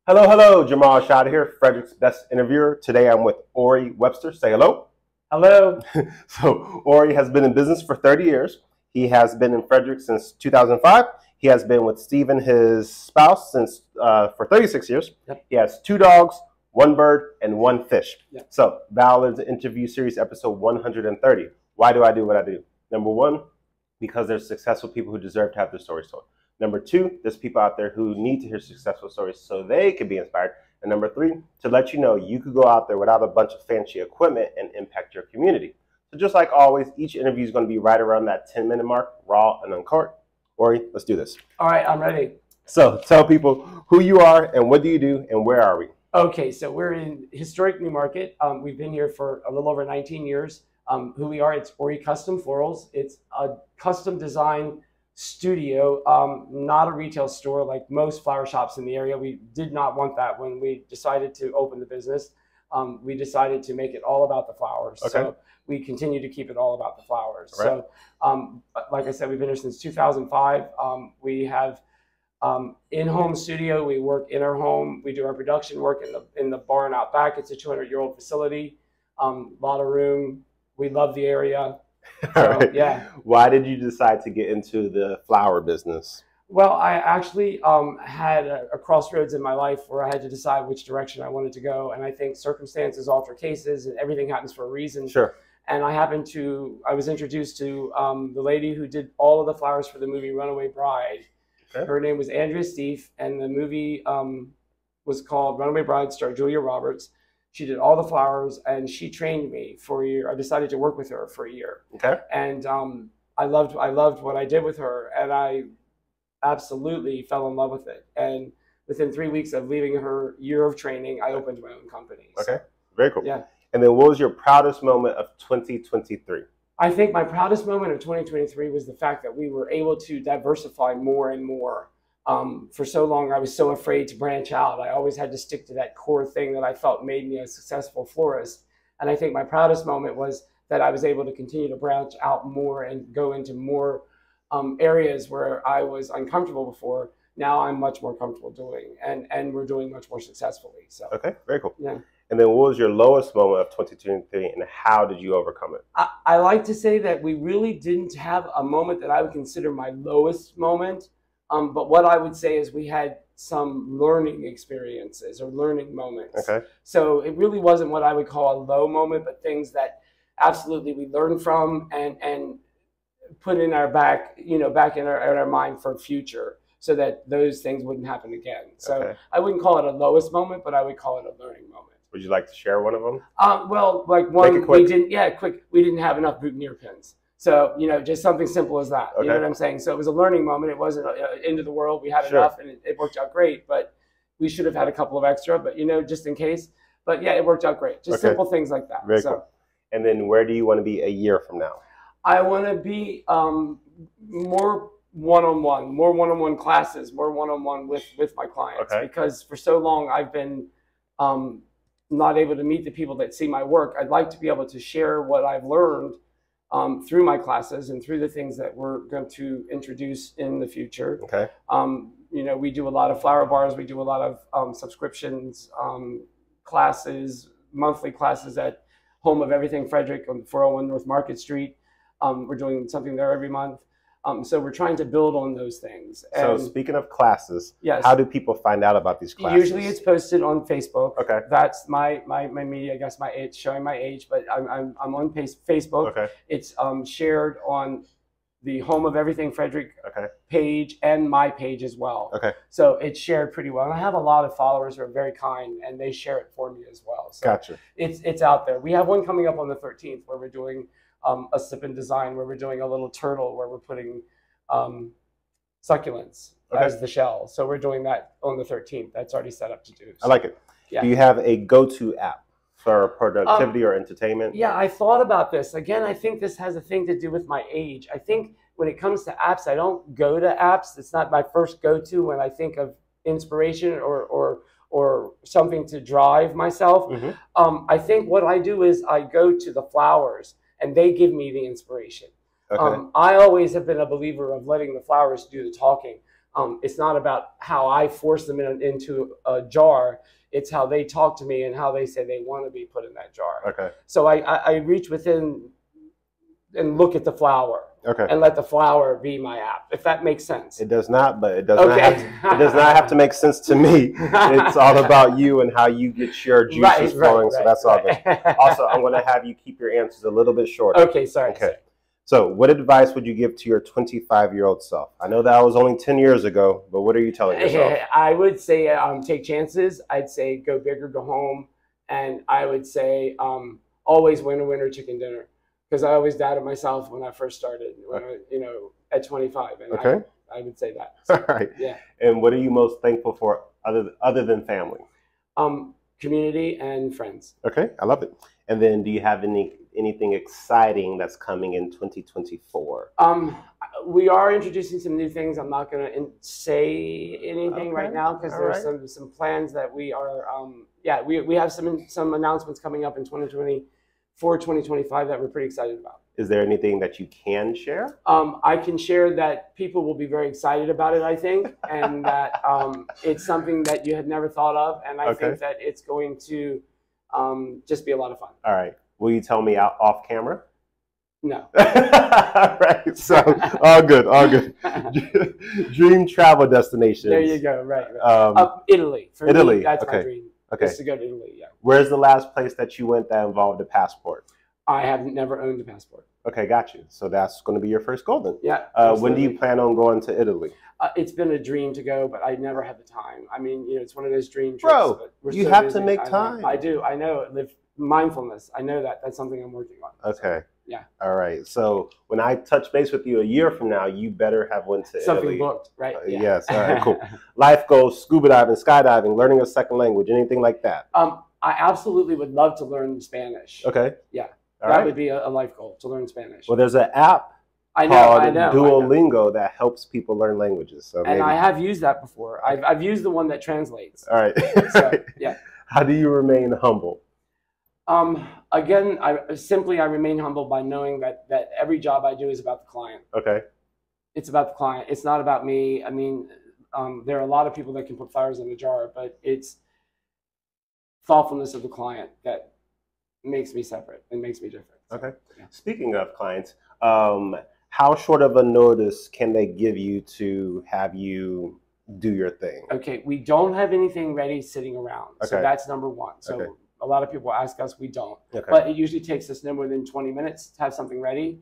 Hello, hello, Jamal Shada here, Frederick's best interviewer. Today I'm with Ory Webster. Say hello. Hello. So Ory has been in business for 30 years. He has been in Frederick since 2005. He has been with Stephen, his spouse, since for 36 years. Yep. He has 2 dogs, 1 bird, and 1 fish. Yep. So Ballard's interview series, episode 130. Why do I do what I do? Number 1, because there's successful people who deserve to have their stories told. Number 2, there's people out there who need to hear successful stories so they can be inspired. And number 3, to let you know you could go out there without a bunch of fancy equipment and impact your community. So just like always, each interview is going to be right around that 10-minute mark, raw and uncut. Ory, let's do this. All right, I'm ready. So tell people who you are and what do you do and where are we? Okay, so we're in historic Newmarket. We've been here for a little over 19 years. Who we are, it's Ory Custom Florals. It's a custom design studio, not a retail store like most flower shops in the area. We did not want that when we decided to open the business. We decided to make it all about the flowers. Okay. So we continue to keep it all about the flowers. Right. So like I said, we've been here since 2005. We have in-home studio. We work in our home. We do our production work in the barn out back. It's a 200-year-old facility. A lot of room. We love the area. All right. Yeah. Why did you decide to get into the flower business? Well, I actually had a crossroads in my life where I had to decide which direction I wanted to go. And I think circumstances alter cases and everything happens for a reason. Sure. And I was introduced to the lady who did all of the flowers for the movie Runaway Bride. Okay. Her name was Andrea Steef, and the movie was called Runaway Bride, starred Julia Roberts. She did all the flowers, and she trained me for a year. I decided to work with her for a year. Okay. And I loved what I did with her, and I absolutely fell in love with it. And within 3 weeks of leaving her year of training, I opened my own company. Okay, so, very cool. Yeah. And then what was your proudest moment of 2023? I think my proudest moment of 2023 was the fact that we were able to diversify more and more. For so long, I was so afraid to branch out. I always had to stick to that core thing that I felt made me a successful florist. And I think my proudest moment was that I was able to continue to branch out more and go into more areas where I was uncomfortable before. Now I'm much more comfortable doing, and we're doing much more successfully. So okay, very cool. Yeah. And then what was your lowest moment of 2023 and how did you overcome it? I like to say that we really didn't have a moment that I would consider my lowest moment. But what I would say is we had some learning experiences or learning moments. Okay. So it really wasn't what I would call a low moment, but things that absolutely we learned from and put in our back in our mind for future, so that those things wouldn't happen again. So okay. I wouldn't call it a lowest moment, but I would call it a learning moment. Would you like to share one of them? Well, like one, we didn't have enough boutonniere pins. So, just something simple as that. Okay. You know what I'm saying? So it was a learning moment. It wasn't end of the world. We had enough and it worked out great, but we should have had a couple of extra, but just in case. But yeah, it worked out great. Just simple things like that. Very cool. And then where do you want to be a year from now? I want to be more one-on-one classes, more one-on-one with my clients. Okay. Because for so long I've been not able to meet the people that see my work. I'd like to be able to share what I've learned through my classes and through the things that we're going to introduce in the future. Okay. We do a lot of flower bars. We do a lot of subscriptions, classes, monthly classes at Home of Everything Frederick on 401 North Market Street. We're doing something there every month. So we're trying to build on those things. And so speaking of classes, yes. How do people find out about these classes? Usually it's posted on Facebook. Okay. That's my media, I guess my age, showing my age, but I'm on Facebook. Okay. It's shared on the Home of Everything Frederick page and my page as well. Okay. So it's shared pretty well. And I have a lot of followers who are very kind and they share it for me as well. So gotcha. It's out there. We have one coming up on the 13th where we're doing a sip and design, where we're doing a little turtle where we're putting succulents as the shell. So we're doing that on the 13th. That's already set up to do. So, I like it. Yeah. Do you have a go-to app for productivity or entertainment? Yeah, I thought about this. Again, I think this has a thing to do with my age. I think when it comes to apps, I don't go to apps. It's not my first go-to when I think of inspiration or something to drive myself. Mm-hmm. I think what I do is I go to the flowers and they give me the inspiration. Okay. I always have been a believer of letting the flowers do the talking. It's not about how I force them into a jar. It's how they talk to me and how they say they want to be put in that jar. Okay. So I reach within and look at the flower. Okay. And let the flower be my app, if that makes sense. It does not, but it does not have to, it does not have to make sense to me. It's all about you and how you get your juices flowing. So that's all good. Also, I'm going to have you keep your answers a little bit shorter. Okay, sorry. Okay. So what advice would you give to your 25-year-old self? I know that was only 10 years ago, but what are you telling yourself? I would say take chances. I'd say go big or go home. And I would say always winner, chicken dinner. Because I always doubted myself when I first started, when I, at 25. And okay. I would say that. So, all right. Yeah. And what are you most thankful for other than family? Community and friends. Okay, I love it. And then do you have anything exciting that's coming in 2024? We are introducing some new things. I'm not going to say anything right now because there's some plans that we are, we have some announcements coming up in 2024, 2025 that we're pretty excited about. Is there anything that you can share? I can share that people will be very excited about it, I think, and that it's something that you had never thought of, and I think that it's going to just be a lot of fun. All right. Will you tell me off camera? No. All right. So all good, all good. Dream travel destinations. There you go. Right. Italy. For Italy. me, that's my dream. Okay. Is to go to Italy. Yeah. Where's the last place that you went that involved a passport? I have never owned a passport. Okay, got you. So that's going to be your first goal then. Yeah. When do you plan on going to Italy? It's been a dream to go, but I never had the time. I mean, it's one of those dream trips. Bro, you have to make time. I do. I know. Live mindfulness. I know that. That's something I'm working on. Okay. So, yeah. All right. So when I touch base with you a year from now, you better have went to something Italy. booked, right? Yeah. Yes. All right. Cool. Life goals: scuba diving, skydiving, learning a second language, anything like that. I absolutely would love to learn Spanish. Okay. Yeah. All that right. would be a life goal, to learn Spanish. Well, there's an app called Duolingo that helps people learn languages. So and I have used that before. I've used the one that translates. All right. So, yeah. How do you remain humble? Again, I remain humble by knowing that every job I do is about the client. Okay. It's about the client. It's not about me. I mean, there are a lot of people that can put flowers in a jar, but it's thoughtfulness of the client that makes me separate and makes me different. So, okay. Yeah. Speaking of clients, how short of a notice can they give you to have you do your thing? Okay, we don't have anything ready sitting around. Okay. So that's number one. So a lot of people ask us, we don't. Okay. But it usually takes us no more than 20 minutes to have something ready.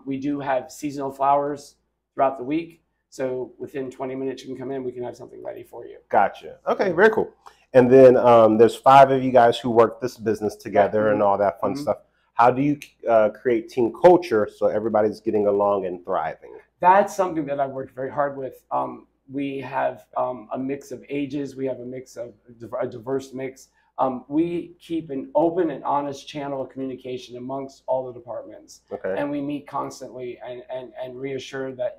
We do have seasonal flowers throughout the week. So within 20 minutes, you can come in, we can have something ready for you. Gotcha. Okay, very cool. And then there's 5 of you guys who work this business together and all that fun stuff. How do you create team culture so everybody's getting along and thriving? That's something that I've worked very hard with. We have a mix of ages. We have a mix of a diverse mix. We keep an open and honest channel of communication amongst all the departments. Okay. And we meet constantly and reassure that,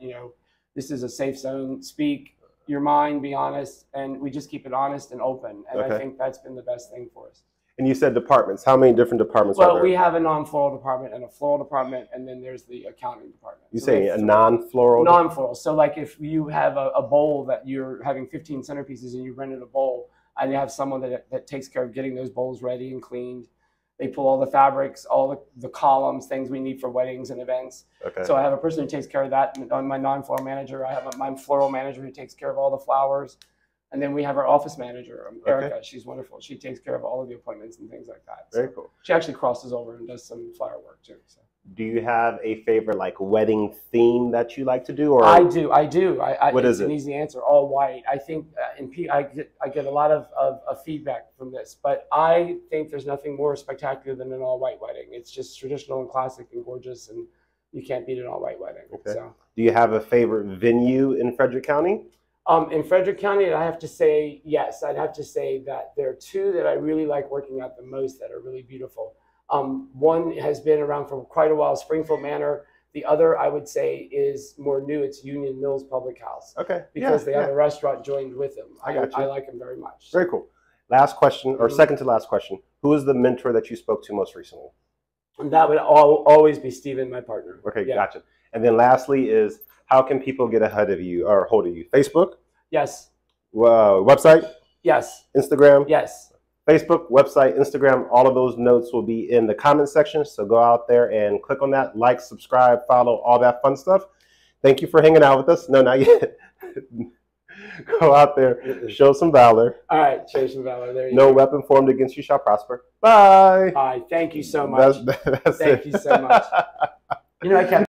this is a safe zone. Speak your mind, be honest, and we just keep it honest and open. And I think that's been the best thing for us. And you said departments. How many different departments are there? Well, we have a non-floral department and a floral department, and then there's the accounting department. You say a non-floral? Non-floral. So like if you have a bowl that you're having 15 centerpieces and you rented a bowl, and you have someone that takes care of getting those bowls ready and cleaned. They pull all the fabrics, all the columns, things we need for weddings and events. Okay. So I have a person who takes care of that. My non-floral manager. I have my floral manager who takes care of all the flowers. And then we have our office manager, Erica. Okay. She's wonderful. She takes care of all of the appointments and things like that. Very cool. She actually crosses over and does some flower work too. So. Do you have a favorite wedding theme that you like to do? Or I do. What is it? It's an easy answer. All white. I think I get a lot of feedback from this, but I think there's nothing more spectacular than an all white wedding. It's just traditional and classic and gorgeous, and you can't beat an all white wedding. Okay. So. Do you have a favorite venue in Frederick County? In Frederick County, I have to say yes. I'd have to say that there are 2 that I really like working at the most that are really beautiful. One has been around for quite a while, Springfield Manor. The other, I would say, is more new. It's Union Mills Public House. Okay. Because they have a restaurant joined with them. I like them very much. Very cool. Last question, or second to last question. Who is the mentor that you spoke to most recently? And that would always be Steven, my partner. Okay, gotcha. And then lastly is, how can people get ahead of you or hold of you? Facebook? Yes. Website? Yes. Instagram? Yes. Facebook, website, Instagram, all of those notes will be in the comment section. So go out there and click on that, like, subscribe, follow, all that fun stuff. Thank you for hanging out with us. No, not yet. Go out there, show some valor. All right, show some valor. There you go. No go. weapon formed against you shall prosper. Bye. Bye. Thank you so much. That's Thank you so much. You know, I kept